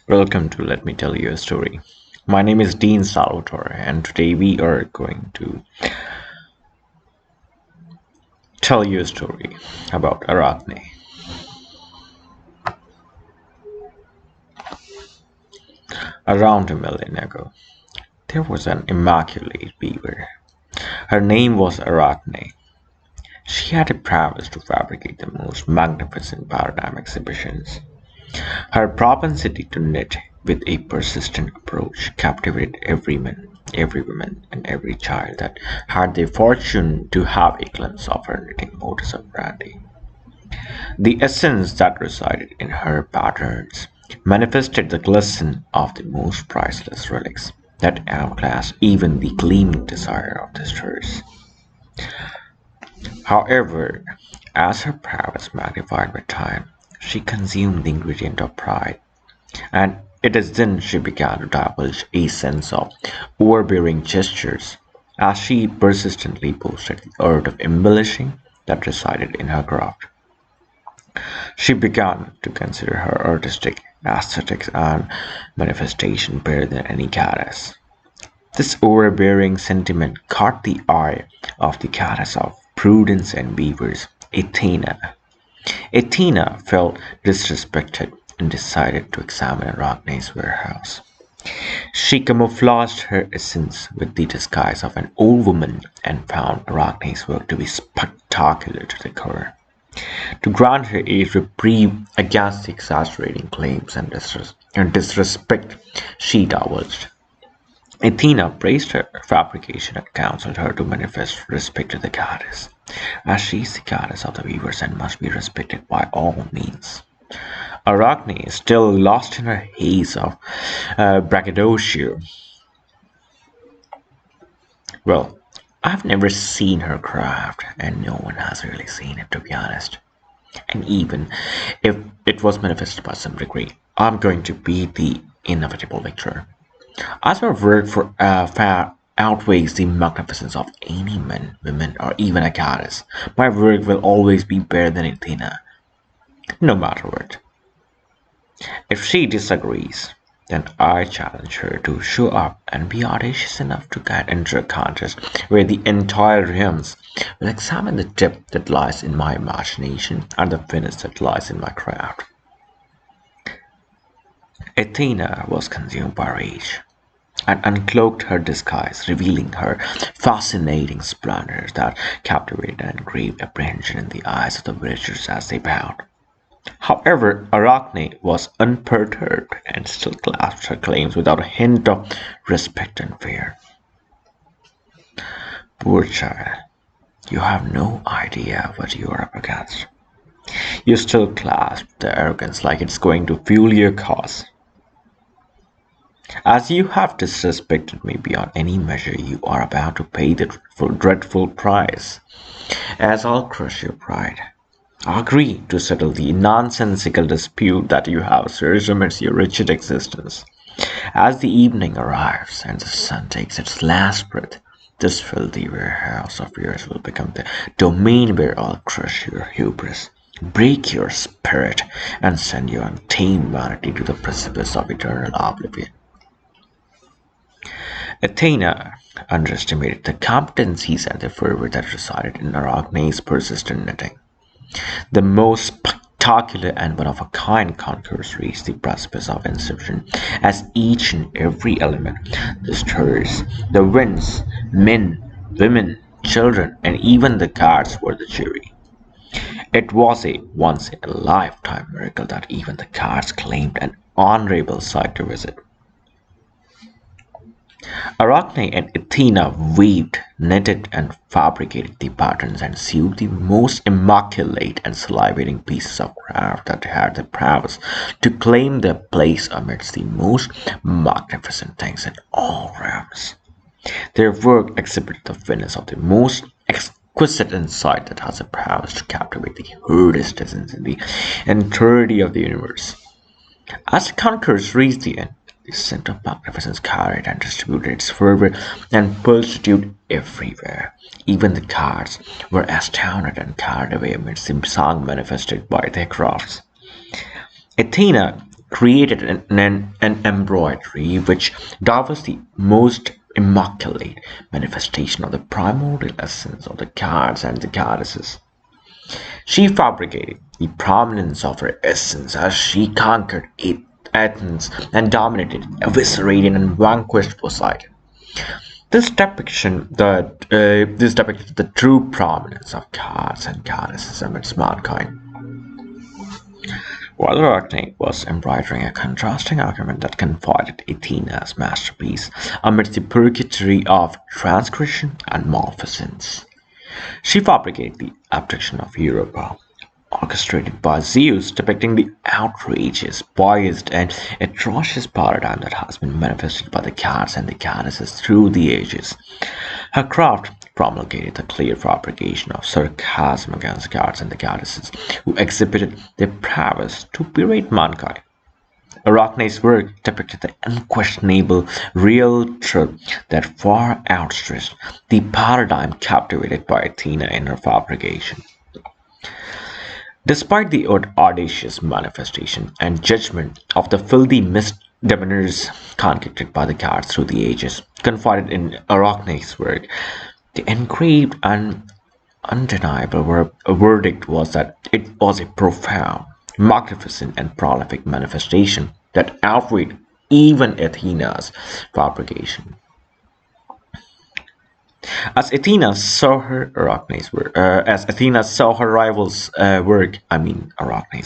Welcome to Let Me Tell You a Story. My name is Dean Salvatore, and today we are going to tell you a story about Arachne. Around a million ago, there was an immaculate beaver. Her name was Arachne. She had a prowess to fabricate the most magnificent paradigm exhibitions. Her propensity to knit with a persistent approach captivated every woman, and every child that had the fortune to have a glimpse of her knitting modus operandi. The essence that resided in her patterns manifested the glisten of the most priceless relics that outclassed even the gleaming desire of the stars. However, as her prowess magnified with time, she consumed the ingredient of pride, and it is then she began to divulge a sense of overbearing gestures as she persistently boasted the art of embellishing that resided in her craft. She began to consider her artistic aesthetics and manifestation better than any goddess. This overbearing sentiment caught the eye of the goddess of prudence and beavers, Athena. Athena felt disrespected and decided to examine Arachne's warehouse. She camouflaged her essence with the disguise of an old woman and found Arachne's work to be spectacular to the core. To grant her a reprieve against the exaggerating claims and disrespect she divulged, Athena praised her fabrication and counseled her to manifest respect to the goddess, as she is the goddess of the weavers and must be respected by all means. Arachne, still lost in her haze of braggadocio. Well, I've never seen her craft, and no one has really seen it, to be honest. And even if it was manifested by some degree, I'm going to be the inevitable victor. As her work for far outweighs the magnificence of any man, woman, or even a goddess, my work will always be better than Athena, no matter what. If she disagrees, then I challenge her to show up and be audacious enough to enter a contest where the entire realms will examine the depth that lies in my imagination and the finish that lies in my craft. Athena was consumed by rage and uncloaked her disguise, revealing her fascinating splendor that captivated and graved apprehension in the eyes of the villagers as they bowed. However, Arachne was unperturbed and still clasped her claims without a hint of respect and fear. Poor child, you have no idea what you are up against. You still clasp the arrogance like it's going to fuel your cause. As you have disrespected me beyond any measure, you are about to pay the dreadful price, as I'll crush your pride. Agree to settle the nonsensical dispute that you have surged amidst your wretched existence. As the evening arrives and the sun takes its last breath, this filthy warehouse of yours will become the domain where I'll crush your hubris, break your spirit, and send your untamed vanity to the precipice of eternal oblivion. Athena underestimated the competencies and the fervor that resided in Arachne's persistent knitting. The most spectacular and one-of-a-kind concourse reached the precipice of inception, as each and every element, the stars, the winds, men, women, children, and even the gods were the jury. It was a once-in-a-lifetime miracle that even the gods claimed an honorable sight to visit. Arachne and Athena weaved, knitted, and fabricated the patterns and sewed the most immaculate and salivating pieces of craft that had the prowess to claim their place amidst the most magnificent things in all realms. Their work exhibited the finish of the most exquisite insight that has the prowess to captivate the hardest essence in the entirety of the universe. As the conquerors reached the end, the scent of magnificence carried and distributed its fervor and pulsitude everywhere. Even the gods were astounded and carried away amidst the song manifested by their crafts. Athena created an embroidery which was the most immaculate manifestation of the primordial essence of the gods and the goddesses. She fabricated the prominence of her essence as she conquered Athens and dominated, eviscerated, and vanquished Poseidon. This depicted the true prominence of gods and goddesses amidst mankind. While Arachne was embroidering a contrasting argument that confided Athena's masterpiece amidst the purgatory of transgression and malfeasance, she fabricated the abduction of Europa, orchestrated by Zeus, depicting the outrageous, biased, and atrocious paradigm that has been manifested by the gods and the goddesses through the ages. Her craft promulgated the clear fabrication of sarcasm against gods and the goddesses who exhibited their prowess to berate mankind. Arachne's work depicted the unquestionable real truth that far outstretched the paradigm captivated by Athena in her fabrication. Despite the audacious manifestation and judgment of the filthy misdemeanors concocted by the gods through the ages, confided in Arachne's work, the engraved and undeniable verdict was that it was a profound, magnificent, and prolific manifestation that outweighed even Athena's fabrication. As Athena saw her rival's work, Arachne's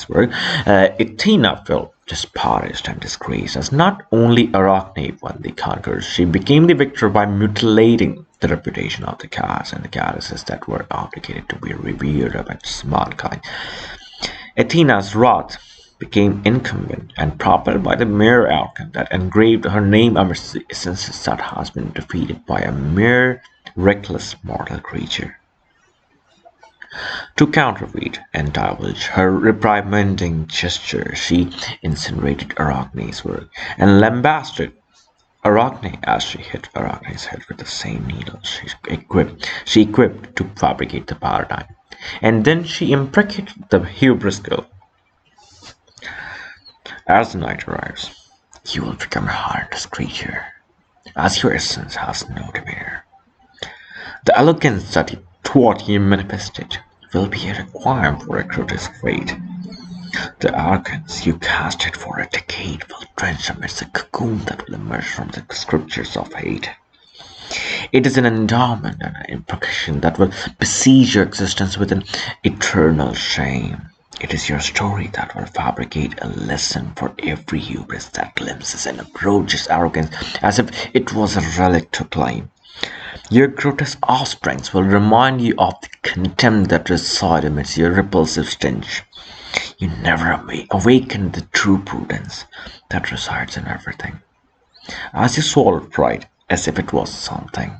work, Athena felt disparaged and disgraced, as not only Arachne won the conquest, she became the victor by mutilating the reputation of the gods and the goddesses that were obligated to be revered amongst mankind. Athena's wrath became incumbent and propelled by the mere outcome that engraved her name amidst the essences that has been defeated by a mere reckless mortal creature. To counterfeit and divulge her reprimanding gesture, she incinerated Arachne's work and lambasted Arachne as she hit Arachne's head with the same needle she equipped to fabricate the paradigm. And then she imprecated the hubris girl. As the night arrives, you will become a heartless creature, as your essence has no demeanor. The elegance that you manifested will be a requirement for a grotesque fate. The arrogance you casted for a decade will drench amidst the cocoon that will emerge from the scriptures of hate. It is an endowment and an imprecation that will besiege your existence with an eternal shame. It is your story that will fabricate a lesson for every hubris that glimpses and approaches arrogance as if it was a relic to claim. Your grotesque offsprings will remind you of the contempt that resides amidst your repulsive stench. You never awaken the true prudence that resides in everything. As you swallow pride as if it was something,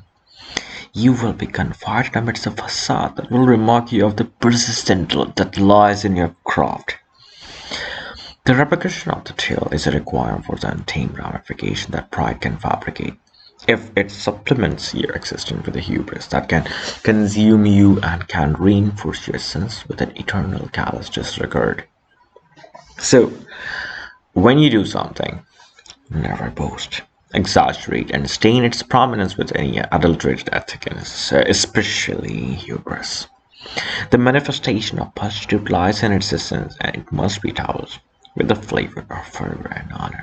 you will be confined amidst a facade that will remind you of the persistent that lies in your craft. The repercussion of the tale is a requirement for the untamed ramification that pride can fabricate, if it supplements your existence with a hubris that can consume you and can reinforce your essence with an eternal callous disregard. So, when you do something, never boast, exaggerate, and stain its prominence with any adulterated ethicness, especially hubris. The manifestation of pursuit lies in its essence, and it must be towelled with the flavor of fervor and honor.